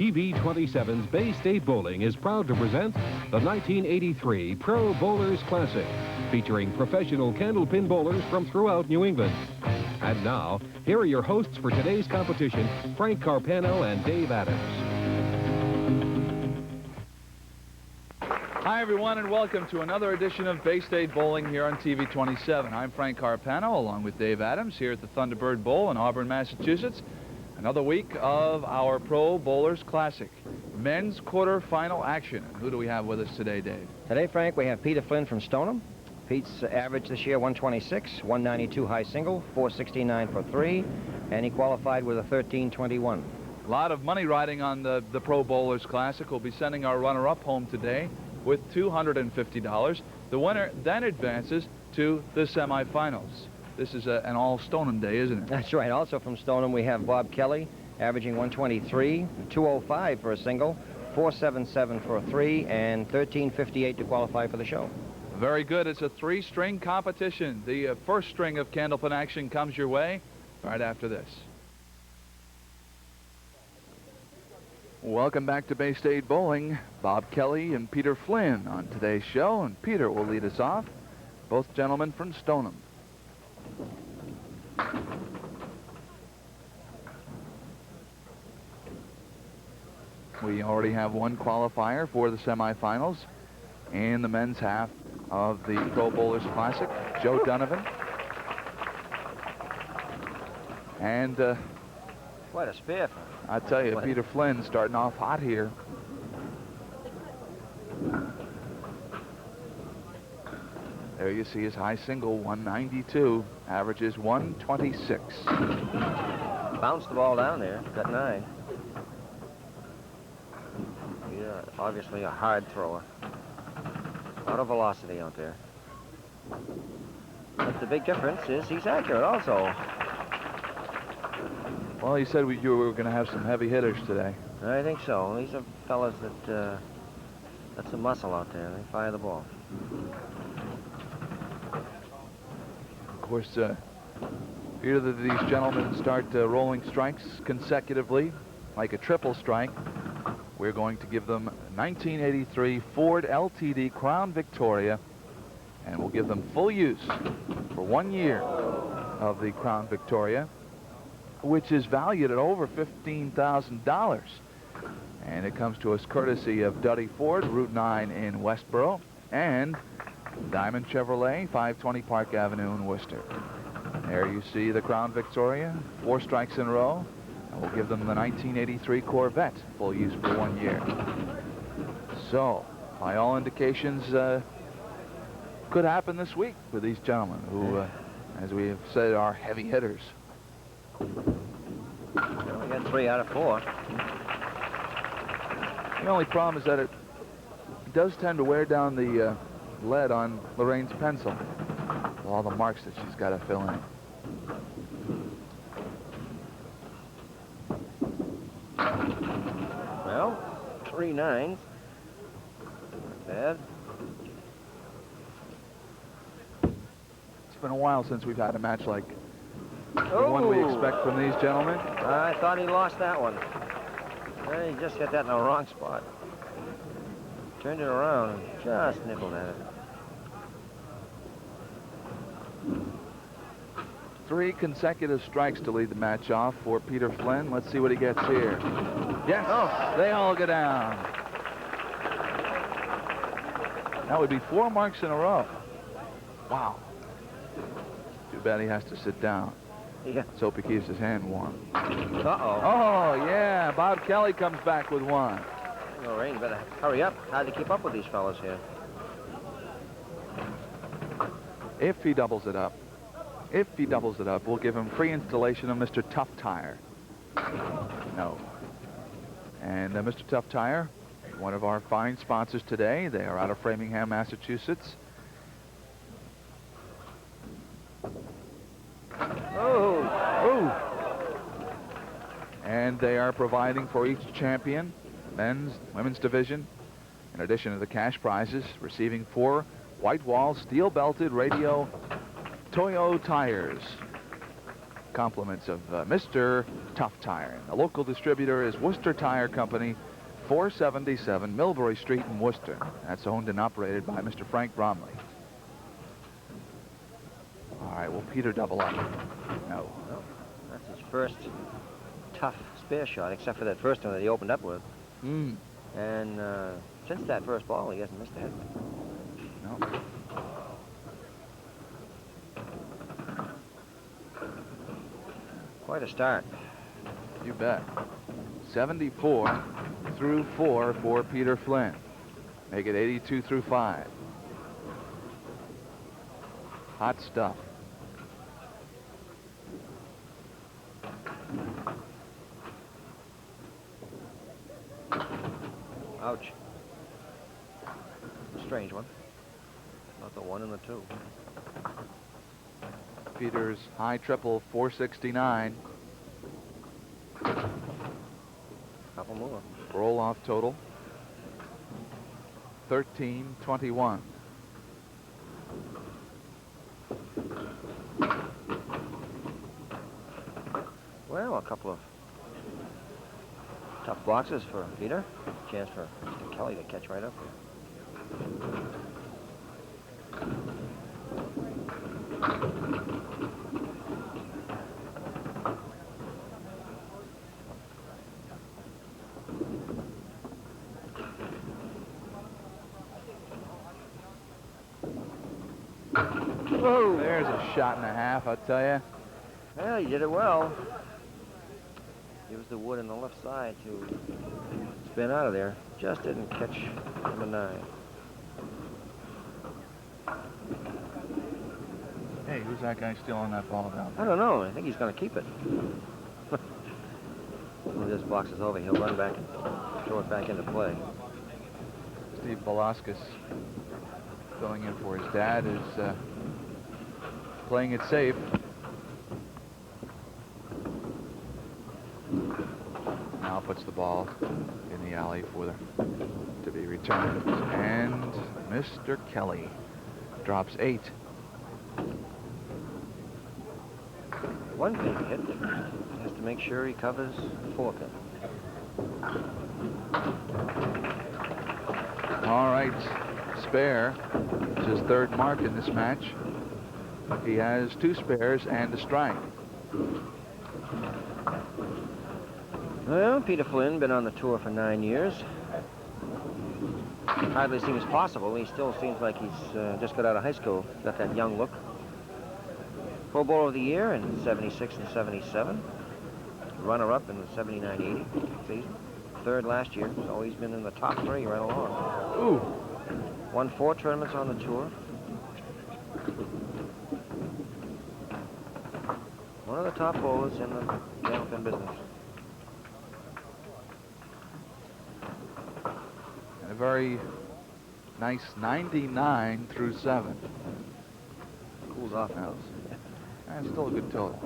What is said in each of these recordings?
TV27's Bay State Bowling is proud to present the 1983 Pro Bowlers Classic, featuring professional candlepin bowlers from throughout New England. And now, here are your hosts for today's competition, Frank Carpano and Dave Adams. Hi, everyone, and welcome to another edition of Bay State Bowling here on TV27. I'm Frank Carpano, along with Dave Adams, here at the Thunderbird Bowl in Auburn, Massachusetts. Another week of our Pro Bowlers Classic, men's quarter-final action. And who do we have with us today, Dave? Today, Frank, we have Peter Flynn from Stoneham. Pete's average this year, 126, 192 high single, 469 for three, and he qualified with a 1321. A lot of money riding on the Pro Bowlers Classic. We'll be sending our runner-up home today with $250. The winner then advances to the semifinals. This is an all-Stoneham day, isn't it? That's right. Also from Stoneham, we have Bob Kelly, averaging 123, 205 for a single, 477 for a three, and 1358 to qualify for the show. Very good. It's a three-string competition. The first string of candlepin action comes your way right after this. Welcome back to Bay State Bowling. Bob Kelly and Peter Flynn on today's show, and Peter will lead us off. Both gentlemen from Stoneham. We already have one qualifier for the semifinals in the men's half of the Pro Bowlers Classic, Joe Donovan. And Quite a spiff. I tell you, Peter Flynn starting off hot here. There you see his high single, 192, averages 126. Bounced the ball down there, got 9. Yeah, obviously a hard thrower. A lot of velocity out there. But the big difference is he's accurate also. Well, you said you were going to have some heavy hitters today. I think so. These are fellas that, that's the muscle out there. They fire the ball. Of course, either of these gentlemen start rolling strikes consecutively, like a triple strike. We're going to give them 1983 Ford LTD Crown Victoria, and we'll give them full use for 1 year of the Crown Victoria, which is valued at over $15,000. And it comes to us courtesy of Duddy Ford, Route 9 in Westboro, and Diamond Chevrolet, 520 Park Avenue in Worcester. There you see the Crown Victoria, 4 strikes in a row. And we'll give them the 1983 Corvette, full use for 1 year. So, by all indications, could happen this week with these gentlemen who, as we have said, are heavy hitters. Well, we got 3 out of 4. The only problem is that it does tend to wear down the lead on Lorraine's pencil. All the marks that she's got to fill in. Well, 3 9s. Not bad. It's been a while since we've had a match like the one we expect from these gentlemen. I thought he lost that one. He just hit that in the wrong spot. Turned it around and just nibbled at it. 3 consecutive strikes to lead the match off for Peter Flynn. Let's see what he gets here. Yes, they all go down. That would be 4 marks in a row. Wow. Too bad he has to sit down. Yeah. Let's hope he keeps his hand warm. Uh-oh. Oh, yeah. Bob Kelly comes back with 1. Lorraine, you better hurry up. Hard to keep up with these fellas here. If he doubles it up, we'll give him free installation of Mr. Tough Tire. No. And Mr. Tough Tire, one of our fine sponsors today. They are out of Framingham, Massachusetts. And they are providing for each champion, men's, women's division, in addition to the cash prizes, receiving 4 white wall, steel belted radio Toyo tires. compliments of Mr. Tough Tire. And the local distributor is Worcester Tire Company, 477 Millbury Street in Worcester. That's owned and operated by Mr. Frank Bromley. All right, will Peter double up? No. Well, that's his first tough spare shot, except for that first one that he opened up with. Hmm. And since that first ball, he hasn't missed a hit. No. Quite a start. You bet. 74 through 4 for Peter Flynn. Make it 82 through 5. Hot stuff. Ouch. Strange one. Not the 1 and the 2. Peter's high triple, 469. Couple more. Roll off total, 1321. Well, a couple of tough boxes for Peter. Chance for Mr. Kelly to catch right up here. Whoa. There's a shot and a half, I'll tell you. Well, you did it well. Used the wood on the left side to spin out of there. Just didn't catch number 9. Hey, who's that guy stealing that ball down there? I don't know. I think he's going to keep it. When this box is over, he'll run back and throw it back into play. Steve Velasquez, filling in for his dad, is playing it safe. Now puts the ball in the alley for to be returned. And Mr. Kelly drops 8. One pin hit. He has to make sure he covers 4 pin. All right, spare. It's his 3rd mark in this match. He has 2 spares and a strike. Well, Peter Flynn, been on the tour for 9 years. Hardly seems possible. He still seems like he's just got out of high school. Got that young look. Pro Bowler of the Year in 76 and 77. Runner-up in the 79-80 season. 3rd last year, so he's been in the top 3 right along. Ooh. Won 4 tournaments on the tour. One of the top bowlers in the Hamilton business. And a very nice 99 through 7. Cools off now. And still a good total.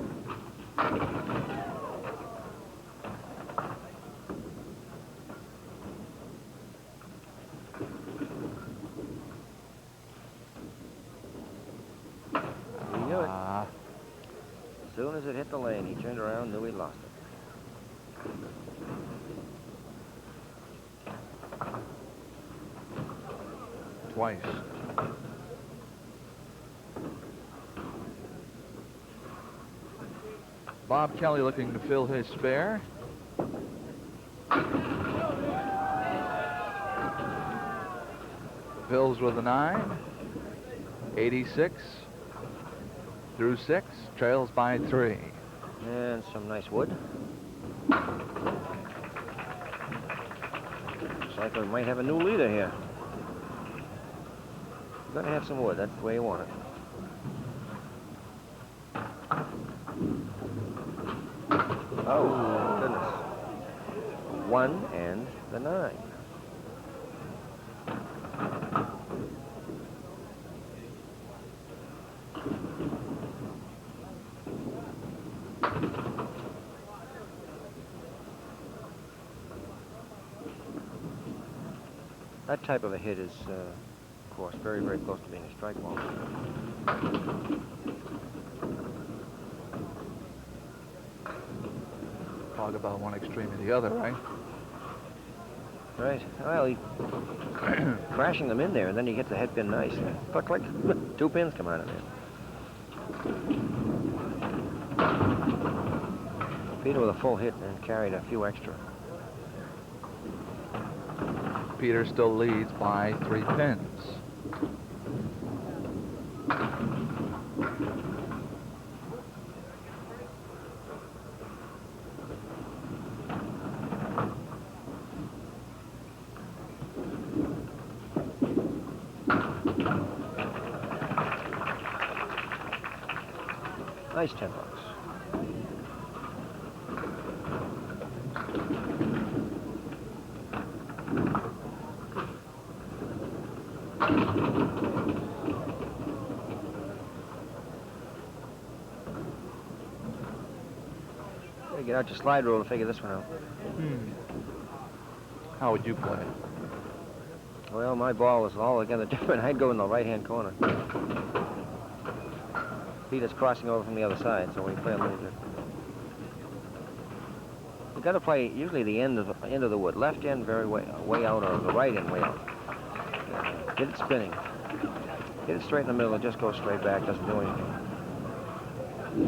He knew it. As soon as it hit the lane, he turned around, knew he'd lost it. Twice. Bob Kelly looking to fill his spare. Fills with a 9. 86 through 6. Trails by 3. And some nice wood. Looks like we might have a new leader here. You're going to have some wood. That's the way you want it. Oh, goodness. 1 and the 9. That type of a hit is, of course, very, very close to being a strike ball. Talk about one extreme to the other, right? Right. Well, he crashing them in there, and then you get the head pin nice. Click, click. 2 pins come out of there. Peter with a full hit and carried a few extra. Peter still leads by 3 pins. Nice $10. Gotta get out your slide rule to figure this one out. How would you play it? Well, my ball is altogether different. I'd go in the right-hand corner. Peter's crossing over from the other side, so we play a little bit. You got to play usually the end of the wood. Left end very way out, or the right end way out. Get it spinning. Get it straight in the middle and just go straight back. Doesn't do anything.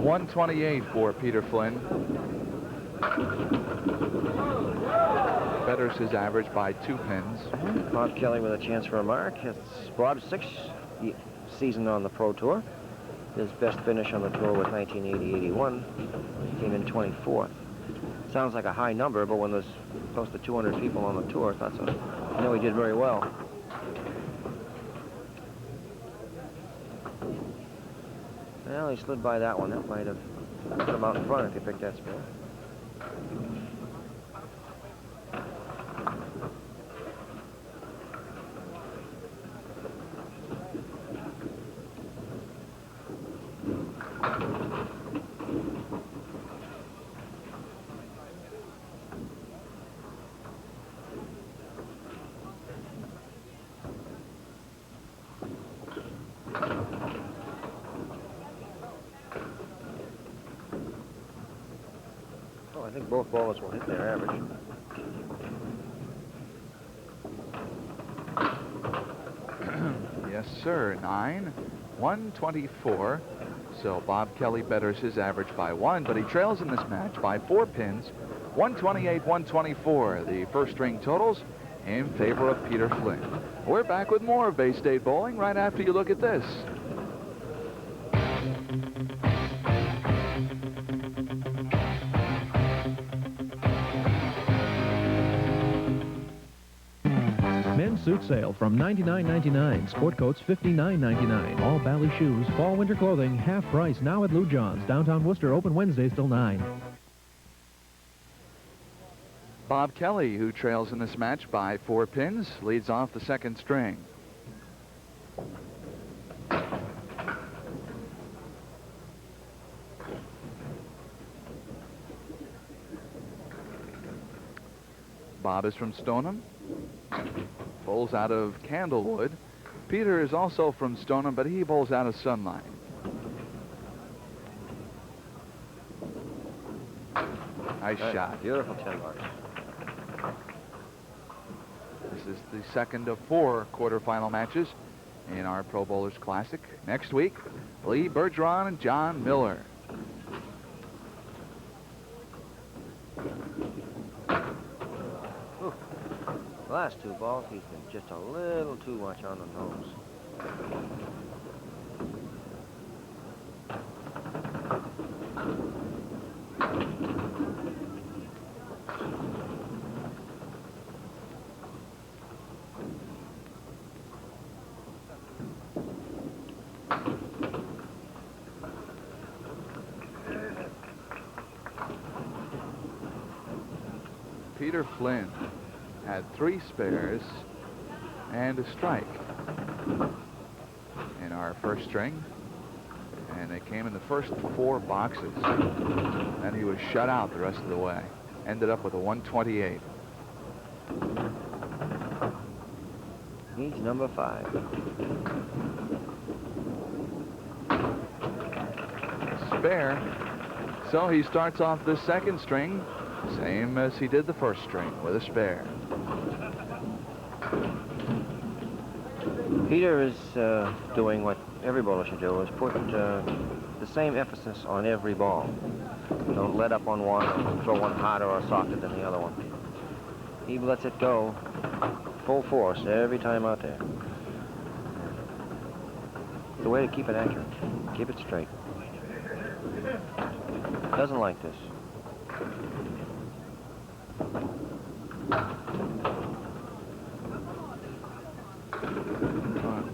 128 for Peter Flynn. Betters his average by 2 pins. Bob Kelly with a chance for a mark. It's Bob's 6th season on the Pro Tour. His best finish on the tour was 1980-81. Came in 24th. Sounds like a high number, but when there's close to 200 people on the tour, that's he did very well. Well, he slid by that one. That might have put him out in front if he picked that spin. I think both ballers will hit their average. Yes, sir. 9, 124. So Bob Kelly betters his average by 1, but he trails in this match by 4 pins. 128, 124. The first string totals in favor of Peter Flynn. We're back with more of Bay State Bowling right after you look at this. Men's suit sale from $99.99. Sport coats $59.99. All Bally shoes, fall winter clothing, half price now at Lou John's. Downtown Worcester, open Wednesdays till 9. Bob Kelly, who trails in this match by 4 pins, leads off the second string. Bob is from Stoneham. Bowls out of Candlewood. Peter is also from Stoneham, but he bowls out of Sunline. Nice shot. Beautiful $10. This is the second of 4 quarterfinal matches in our Pro Bowlers Classic. Next week, Lee Bergeron and John Miller. The last 2 balls, he's been just a little too much on the nose. Peter Flynn had 3 spares and a strike in our first string, and they came in the first 4 boxes. Then he was shut out the rest of the way. Ended up with a 128. He's number 5. Spare. So he starts off the second string Same as he did the first string with a spare. Peter is doing what every bowler should do, is put the same emphasis on every ball. Don't let up on one or throw one harder or softer than the other one. He lets it go full force every time out there. The way to keep it accurate. Keep it straight. Doesn't like this.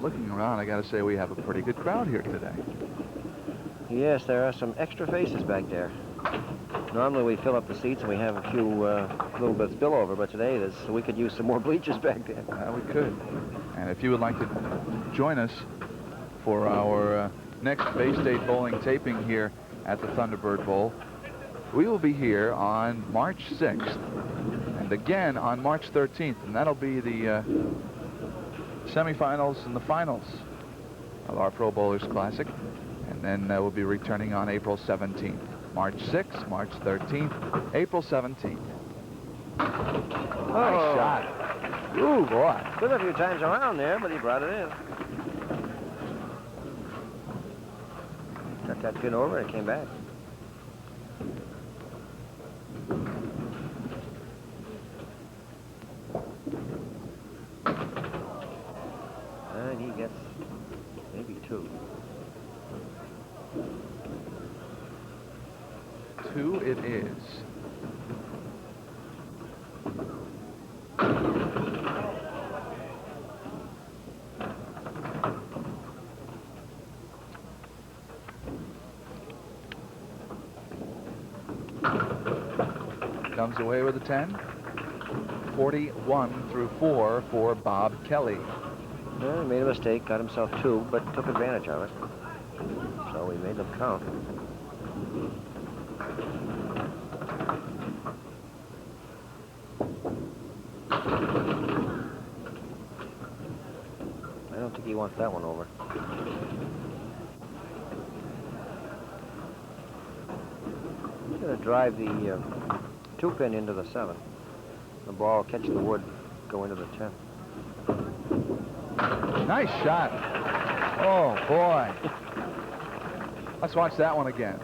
Looking around, I gotta say we have a pretty good crowd here today. Yes, there are some extra faces back there. Normally we fill up the seats and we have a few little bit of spillover, but today we could use some more bleachers back there. We could. And if you would like to join us for our next Bay State Bowling taping here at the Thunderbird Bowl, we will be here on March 6th and again on March 13th, and that'll be the semifinals and the finals of our Pro Bowlers Classic, and then we'll be returning on April 17th. March 6th, March 13th, April 17th. Nice shot. Ooh, boy. Took a few times around there, but he brought it in. Got that pin over and it came back. And he gets maybe 2. 2 it is. Comes away with a 10. 41 through 4 for Bob Kelly. Yeah, he made a mistake, got himself 2, but took advantage of it. So we made them count. I don't think he wants that one over. He's going to drive the 2-pin into the 7. The ball catch the wood, go into the 10. Nice shot. Oh, boy. Let's watch that one again.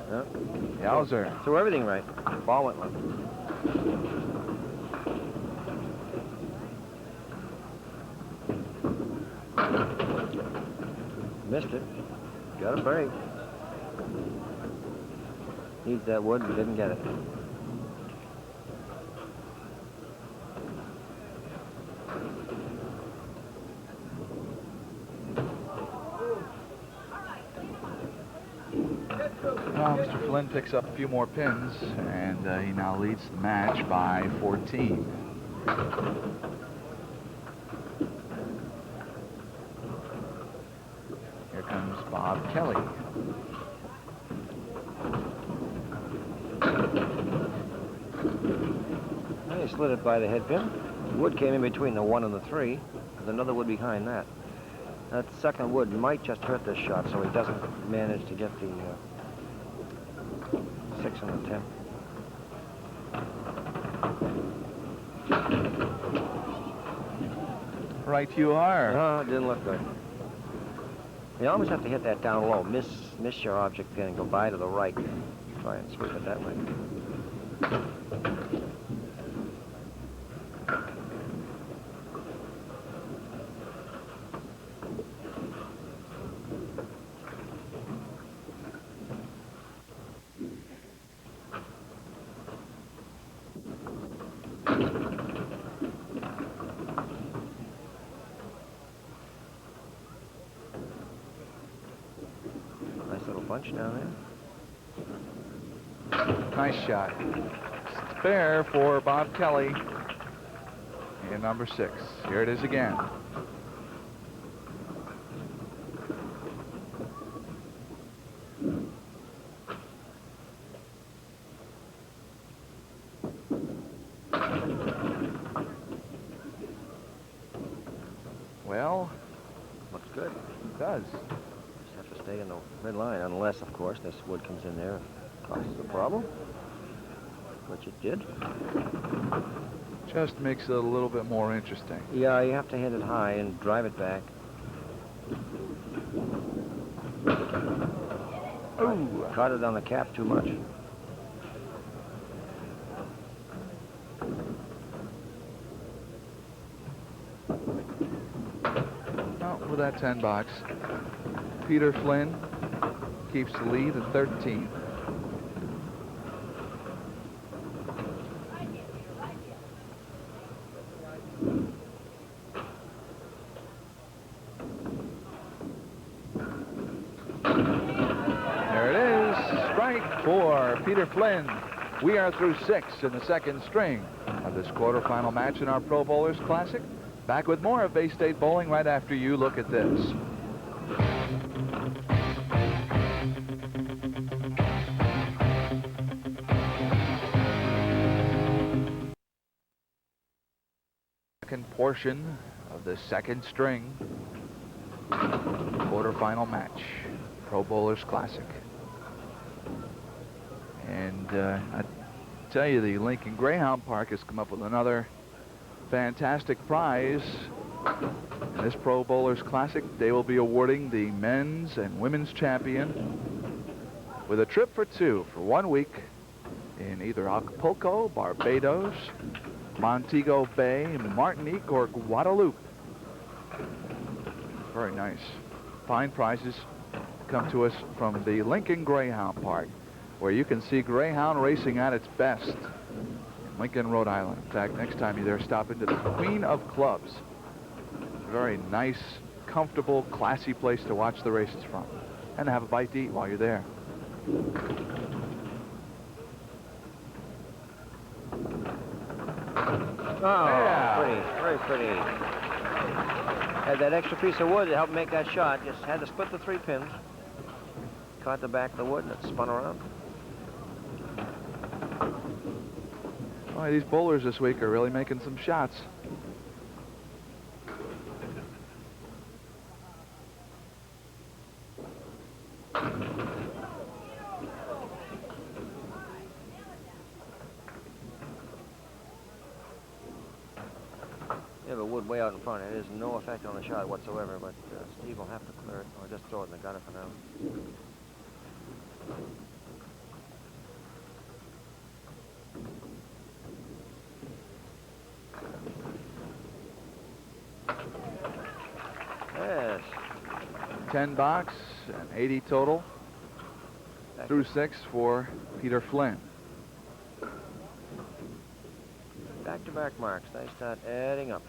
Yep. Yowzer. Threw everything right. Ball went left. Missed it. Got a break. Needs that wood, but didn't get it. Mr. Flynn picks up a few more pins, and he now leads the match by 14. Here comes Bob Kelly. He slid it by the head pin. Wood came in between the 1 and the 3. There's another wood behind that. That second wood might just hurt this shot, so he doesn't manage to get the 6 and the 10. Right you are. No, it didn't look good. You always have to hit that down low. Miss your object pin and go by to the right. Try and sweep it that way. Bunch down there. Nice shot. Spare for Bob Kelly in number 6. Here it is again. Well, looks good. It does. Just have to stay in the midline, unless, of course, this wood comes in there and causes a problem, which it did. Just makes it a little bit more interesting. Yeah, you have to hit it high and drive it back. Ooh. Caught it on the cap too much. With that 10 box, Peter Flynn keeps the lead at 13. There it is, strike for Peter Flynn. We are through 6 in the second string of this quarterfinal match in our Pro Bowlers Classic. Back with more of Bay State Bowling right after you look at this. Second portion of the second string quarterfinal match, Pro Bowlers Classic. And I tell you, the Lincoln Greyhound Park has come up with another fantastic prize. In this Pro Bowlers Classic, they will be awarding the men's and women's champion with a trip for 2 for 1 week in either Acapulco, Barbados, Montego Bay, Martinique, or Guadeloupe. Very nice. Fine prizes come to us from the Lincoln Greyhound Park, where you can see greyhound racing at its best in Lincoln, Rhode Island. In fact, next time you're there, stop into the Queen of Clubs. Very nice, comfortable, classy place to watch the races from, and have a bite to eat while you're there. Oh, Yeah. pretty, very pretty. Had that extra piece of wood to help make that shot. Just had to split the 3 pins. Caught the back of the wood and it spun around. Boy, these bowlers this week are really making some shots. Yeah, the wood way out in front. It has no effect on the shot whatsoever, but Steve will have to clear it or just throw it in the gutter for now. Yes. 10 box and 80 total. Through 6 for Peter Flynn. Back-to-back marks. They start adding up.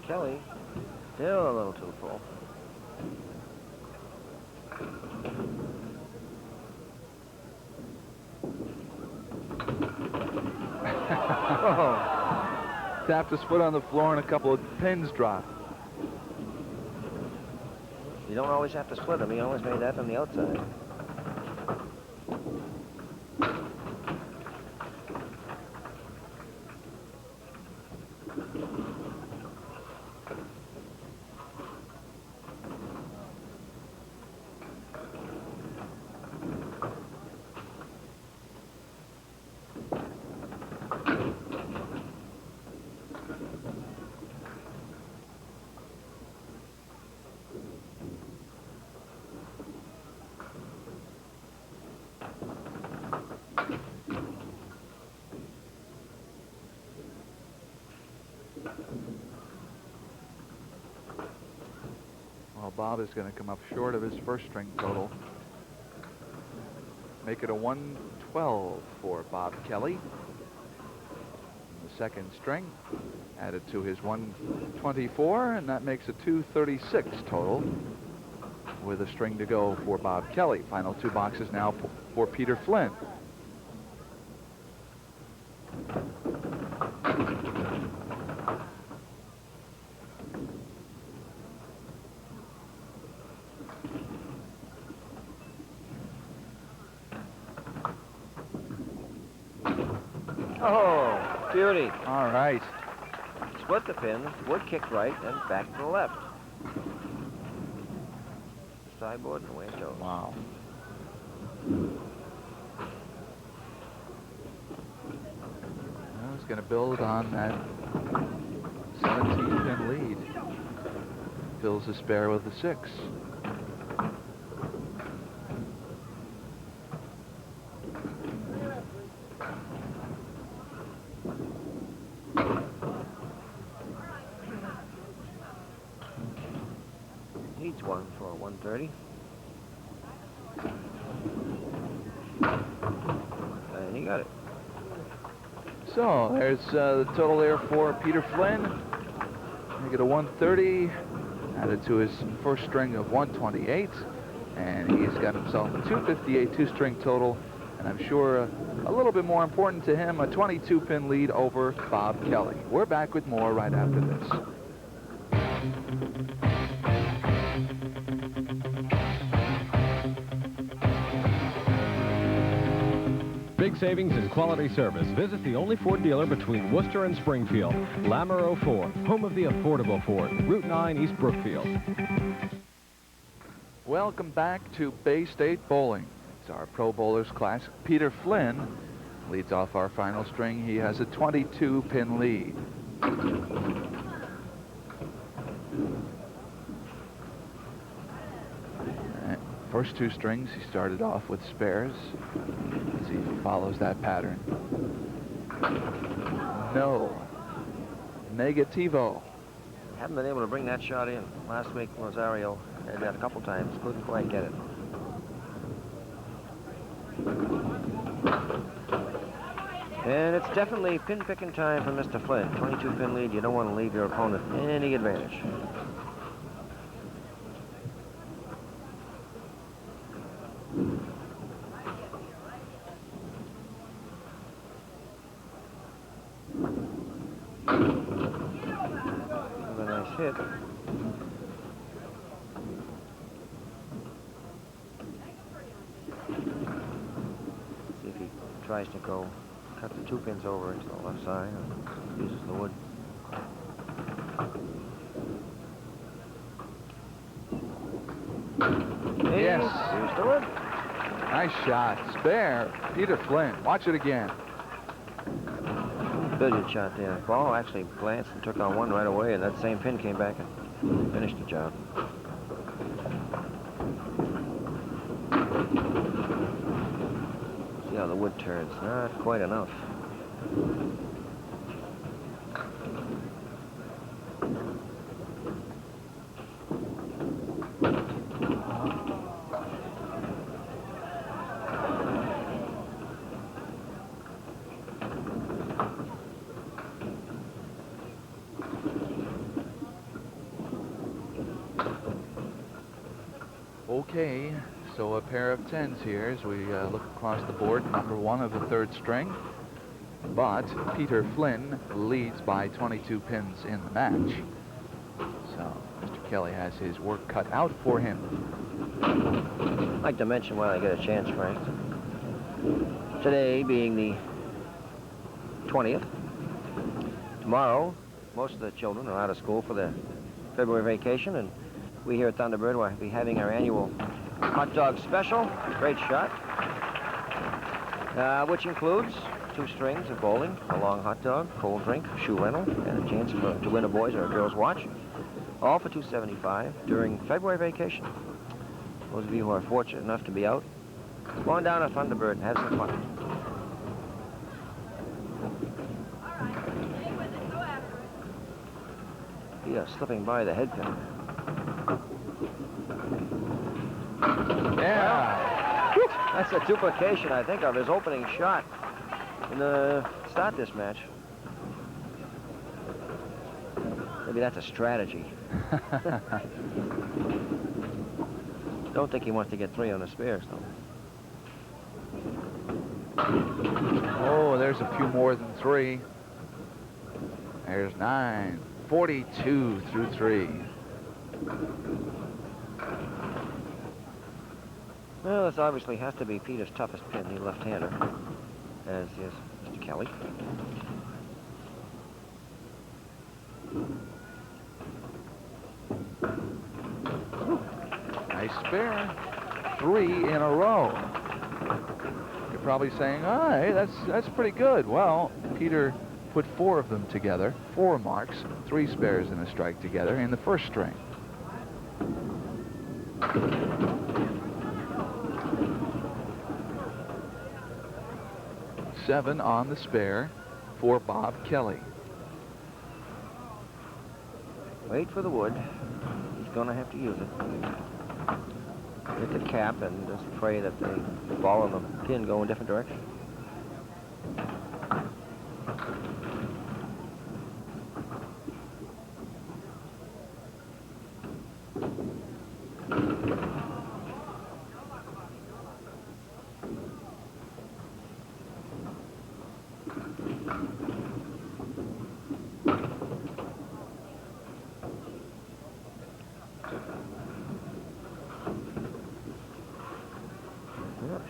Kelly, still a little too full. Oh. Tapped his foot on the floor and a couple of pins dropped. You don't always have to split them. He always made that from the outside. Bob is going to come up short of his first string total. Make it a 112 for Bob Kelly. The second string added to his 124, and that makes a 236 total with a string to go for Bob Kelly. Final two boxes now for Peter Flynn. Oh, beauty. All right. Split the pins, wood kicked right, and back to the left. Sideboard and away it goes. Wow. Well, he's going to build on that 17-pin lead. Fills the spare with the 6. Needs one for 130. And he got it. So there's the total there for Peter Flynn. Make it a 130, added to his first string of 128, and he's got himself a 258 two-string total, and I'm sure a little bit more important to him, a 22-pin lead over Bob Kelly. We're back with more right after this. Big savings and quality service. Visit the only Ford dealer between Worcester and Springfield. Lamoureux Ford, home of the affordable Ford. Route 9 East Brookfield. Welcome back to Bay State Bowling. It's our Pro Bowlers class. Peter Flynn leads off our final string. He has a 22-pin lead. First two strings, he started off with spares. Let's see if he follows that pattern. No. Negativo. Haven't been able to bring that shot in. Last week, Rosario had that a couple times. Couldn't quite get it. And it's definitely pin-picking time for Mr. Flynn. 22-pin lead. You don't want to leave your opponent any advantage. A nice hit. See if he tries to go cut the 2 pins over into the left side and uses the wood. Yes. Here's the wood. Nice shot. Spare. Peter Flynn. Watch it again. Billiard shot there. Ball actually glanced and took on one right away, and that same pin came back and finished the job. See how the wood turns. Not quite enough. Okay, so a pair of 10s here as we look across the board. Number 1 of the 3rd string. But Peter Flynn leads by 22 pins in the match. So Mr. Kelly has his work cut out for him. I'd like to mention while I get a chance, Frank. Today being the 20th. Tomorrow, most of the children are out of school for their February vacation, and we here at Thunderbird will be having our annual hot dog special. Great shot. Which includes 2 strings of bowling, a long hot dog, cold drink, shoe rental, and a chance to win a boys' or a girls' watch. All for $2.75 during February vacation. Those of you who are fortunate enough to be out, go on down to Thunderbird and have some fun. He is slipping by the head pin. Yeah. Well, that's a duplication, I think, of his opening shot in the start this match. Maybe that's a strategy. Don't think he wants to get 3 on the spares, though. Oh, there's a few more than 3. There's 9. 42 through 3. Well, this obviously has to be Peter's toughest pin, the left-hander, as is Mr. Kelly. Nice spare. 3 in a row. You're probably saying, oh, hey, that's pretty good. Well, Peter put 4 of them together, 4 marks, 3 spares and a strike together in the first string. Seven on the spare for Bob Kelly. Wait for the wood. He's going to have to use it. Hit the cap and just pray that the ball and the pin go in different directions.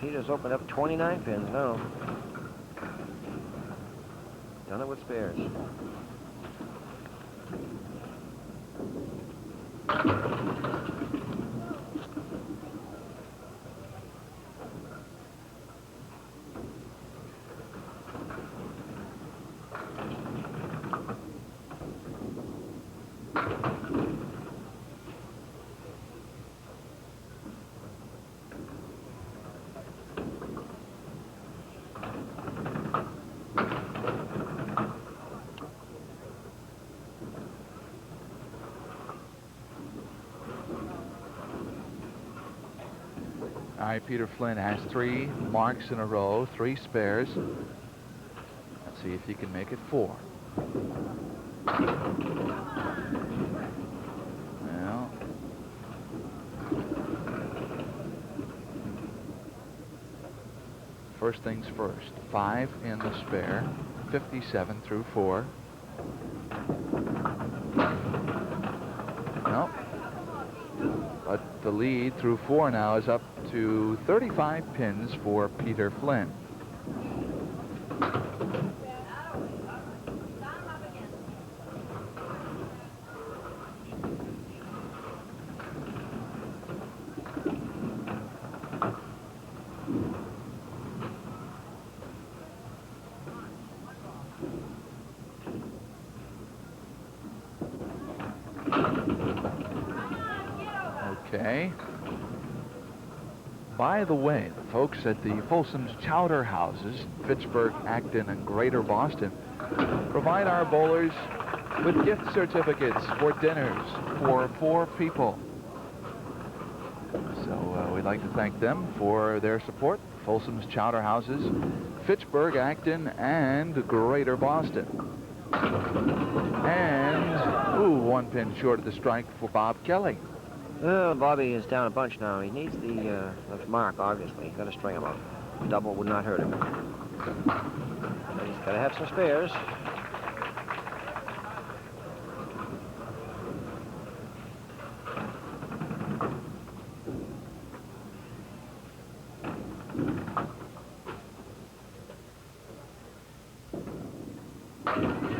Peter's opened up 29 pins now. Done it with spares. All right, Peter Flynn has 3 marks in a row, 3 spares. Let's see if he can make it 4. Well, first things first. 5 in the spare, 57 through 4. Nope. But the lead through 4 now is up to 35 pins for Peter Flynn. Okay. By the way, the folks at the Folsom's Chowder Houses, Fitchburg, Acton, and Greater Boston, provide our bowlers with gift certificates for dinners for 4 people. So we'd like to thank them for their support. Folsom's Chowder Houses, Fitchburg, Acton, and Greater Boston. And, ooh, 1 pin short of the strike for Bob Kelly. Bobby is down a bunch now. He needs the mark, obviously. He's got to string him up. Double would not hurt him. But he's got to have some spares.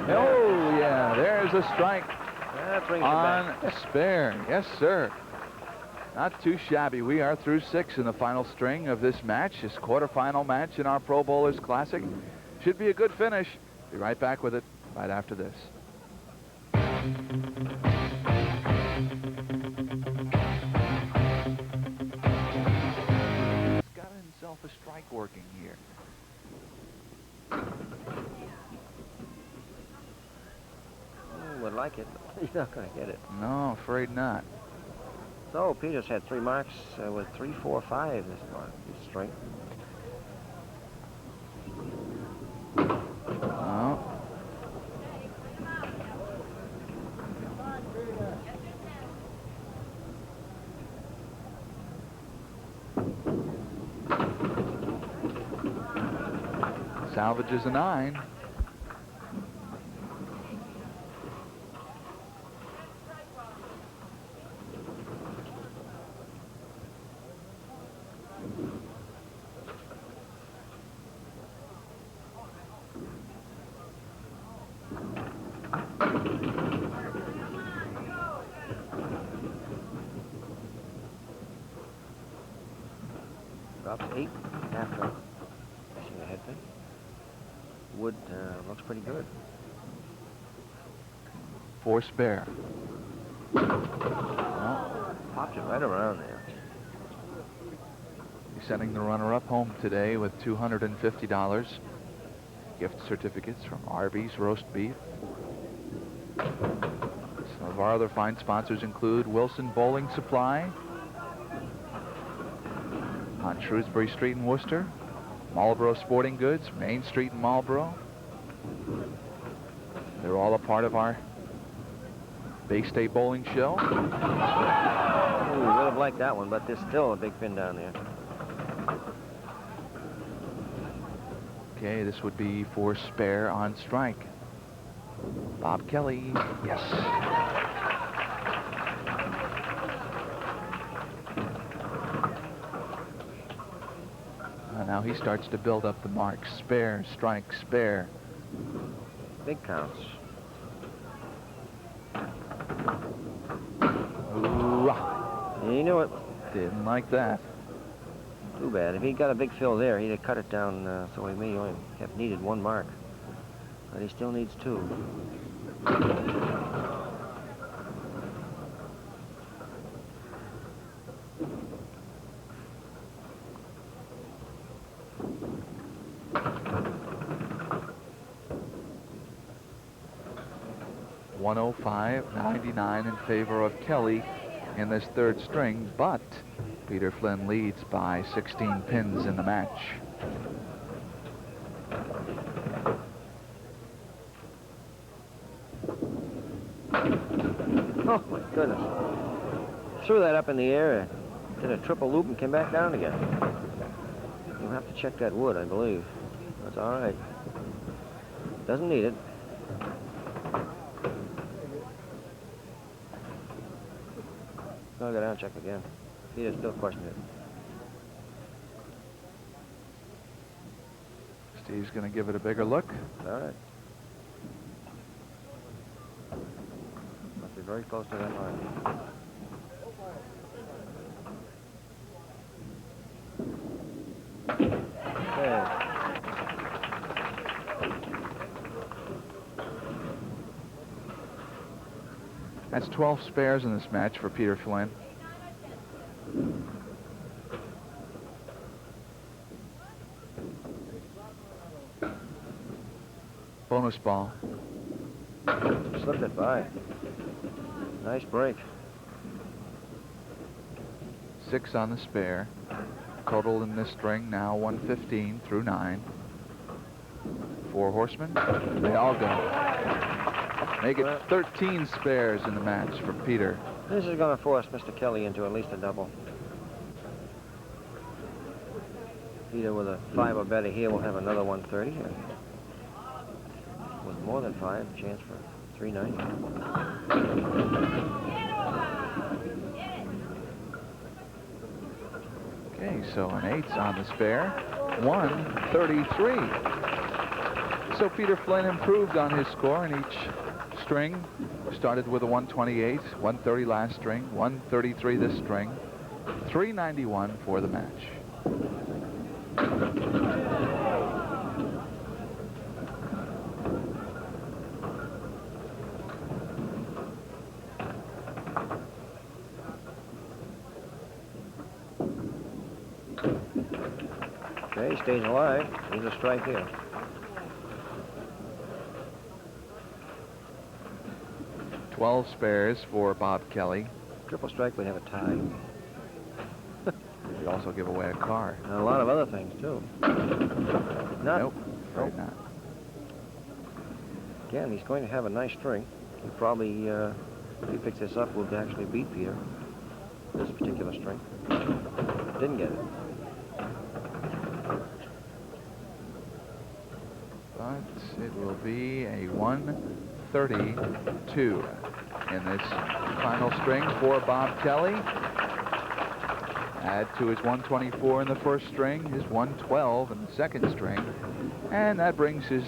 Oh, yeah, there's a strike That brings him on back. a spare. Yes, sir. Not too shabby. We are through 6 in the final string of this match, this quarterfinal match in our Pro Bowlers Classic. Should be a good finish. Be right back with it right after this. He's got himself a strike working here. Would like it, but he's not going to get it. No, afraid not. So Peter's had 3 marks with 3, 4, 5 this string. Oh. Salvages a 9. Drops 8 after missing the head pin. Wood looks pretty good. 4 spare. Popped it right around there. He's sending the runner-up home today with $250. Gift certificates from Arby's Roast Beef. Some of our other fine sponsors include Wilson Bowling Supply on Shrewsbury Street in Worcester, Marlboro Sporting Goods, Main Street in Marlboro. They're all a part of our Bay State Bowling Show. Ooh, we would have liked that one, but there's still a big pin down there. Okay, this would be for spare on strike. Bob Kelly, yes. Now he starts to build up the marks. Spare, strike, spare. Big counts. Ooh, He knew it. didn't like that. Too bad. If he got a big fill there, he'd have cut it down so he may only have needed 1 mark. But he still needs 2. $105.99 in favor of Kelly in this 3rd string, but Peter Flynn leads by 16 pins in the match. Oh, my goodness. Threw that up in the air, did a triple loop and came back down again. You'll have to check that wood, I believe. That's all right. Doesn't need it. I'll go down and check again. Peter still questioning it. Steve's going to give it a bigger look. All right. Must be very close to that line. Okay. That's 12 spares in this match for Peter Flynn. Bonus ball. Slipped it by. Nice break. 6 on the spare. Total in this string now 115 through 9. 4 horsemen. They all go. Make it 13 spares in the match for Peter. This is going to force Mr. Kelly into at least a double. Peter with a 5 or better here will have another 130. And with more than 5, chance for 390. Okay, so an 8's on the spare. 133. So Peter Flynn improved on his score in each string. Started with a 128, 130 last string, 133 this string, 391 for the match. Okay, he stays alive. He's a strike here. $12 spares for Bob Kelly. Triple strike, we'd have a tie. We also give away a car. And a lot of other things, too. Nope. Right not. Again, he's going to have a nice string. He probably, if he picks this up, will actually beat Peter. This particular string. Didn't get it. But it will be a 132 in this final string for Bob Kelly. Add to his 124 in the first string, his 112 in the second string, and that brings his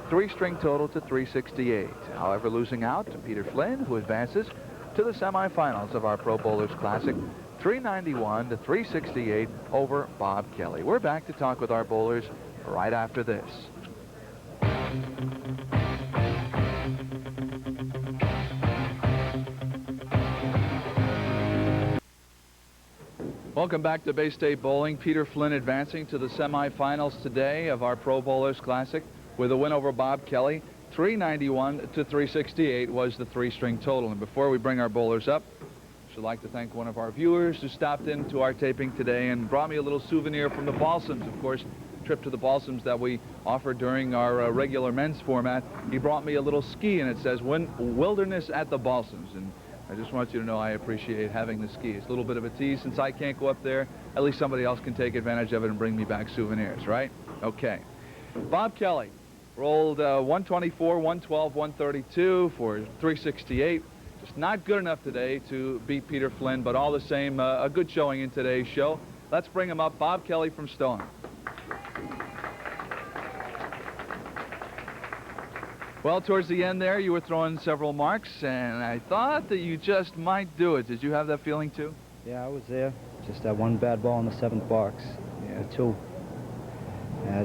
three-string total to 368. However, losing out to Peter Flynn, who advances to the semifinals of our Pro Bowlers Classic, 391 to 368 over Bob Kelly. We're back to talk with our bowlers right after this. Welcome back to Bay State Bowling. Peter Flynn advancing to the semifinals today of our Pro Bowlers Classic with a win over Bob Kelly. 391 to 368 was the three-string total. And before we bring our bowlers up, I should like to thank one of our viewers who stopped into our taping today and brought me a little souvenir from the Balsams. Of course, trip to the Balsams that we offered during our regular men's format. He brought me a little ski, and it says Wilderness at the Balsams. And I just want you to know I appreciate having the ski. It's a little bit of a tease. Since I can't go up there, at least somebody else can take advantage of it and bring me back souvenirs, right? Okay. Bob Kelly rolled 124, 112, 132 for 368. Just not good enough today to beat Peter Flynn, but all the same, a good showing in today's show. Let's bring him up. Bob Kelly from Stoneham. Well, towards the end there, you were throwing several marks, and I thought that you just might do it. Did you have that feeling, too? Yeah, I was there. Just that one bad ball in the seventh box. Yeah. The two.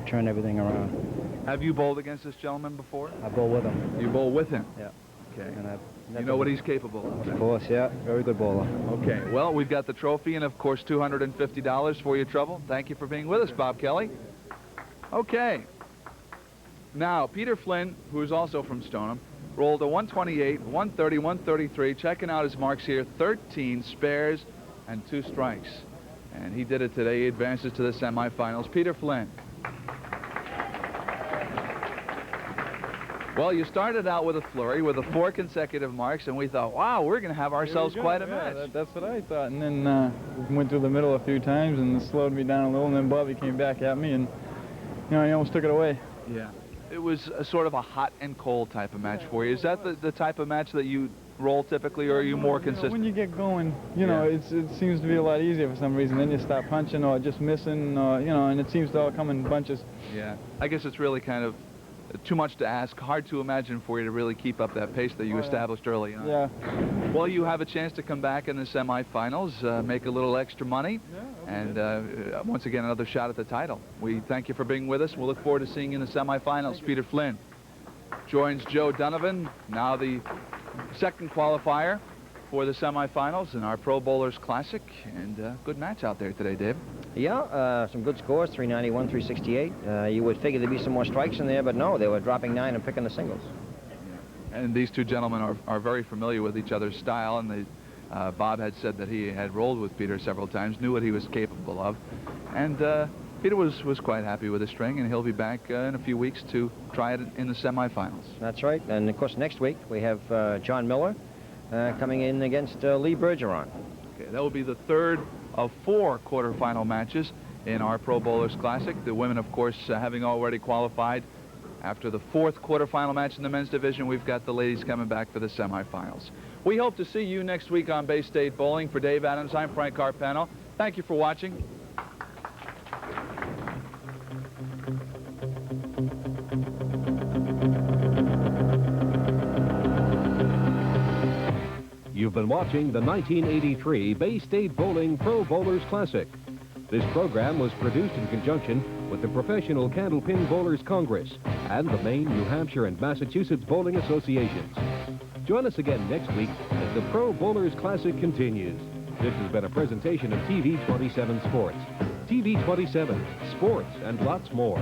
Turned everything around. Have you bowled against this gentleman before? I bowl with him. You bowl with him? Yeah. Okay. And you know what he's capable of? Of course, yeah. Very good bowler. Okay. Well, we've got the trophy and, of course, $250 for your trouble. Thank you for being with us, Bob Kelly. Okay. Now, Peter Flynn, who is also from Stoneham, rolled a 128, 130, 133. Checking out his marks here, 13 spares and 2 strikes. And he did it today. He advances to the semifinals. Peter Flynn. Well, you started out with a flurry with 4 consecutive marks, and we thought, wow, we're going to have ourselves quite a match. That's what I thought. And then we went through the middle a few times, and it slowed me down a little, and then Bobby came back at me, and, you know, he almost took it away. Yeah. It was a sort of a hot and cold type of match for you. Is that the type of match that you roll typically, or are you more consistent? When you get going, you know, it seems to be a lot easier for some reason. Then you start punching or just missing, you know, and it seems to all come in bunches. Yeah. I guess it's really kind of too much to ask, hard to imagine for you to really keep up that pace that you established early on. Yeah. Well, you have a chance to come back in the semifinals, make a little extra money, and once again, another shot at the title. We thank you for being with us. We'll look forward to seeing you in the semifinals. Peter Flynn joins Joe Donovan, now the second qualifier for the semifinals in our Pro Bowlers Classic, and good match out there today, Dave. Yeah, some good scores, 391, 368. You would figure there'd be some more strikes in there, but no, they were dropping 9 and picking the singles. And these two gentlemen are very familiar with each other's style, and Bob had said that he had rolled with Peter several times, knew what he was capable of, and Peter was quite happy with his string, and he'll be back in a few weeks to try it in the semifinals. That's right, and of course next week we have John Miller coming in against Lee Bergeron. Okay, that will be the third of 4 quarterfinal matches in our Pro Bowlers Classic. The women, of course, having already qualified. After the 4th quarterfinal match in the men's division, we've got the ladies coming back for the semifinals. We hope to see you next week on Bay State Bowling. For Dave Adams, I'm Frank Carpano. Thank you for watching. You've been watching the 1983 Bay State Bowling Pro Bowlers Classic. This program was produced in conjunction with the Professional Candlepin Bowlers Congress and the Maine, New Hampshire, and Massachusetts Bowling Associations. Join us again next week as the Pro Bowlers Classic continues. This has been a presentation of TV 27 Sports. TV 27, sports and lots more.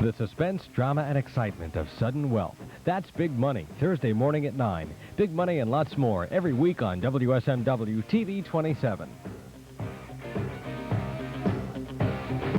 The suspense, drama, and excitement of sudden wealth. That's Big Money, Thursday morning at 9. Big Money and lots more every week on WSMW TV 27.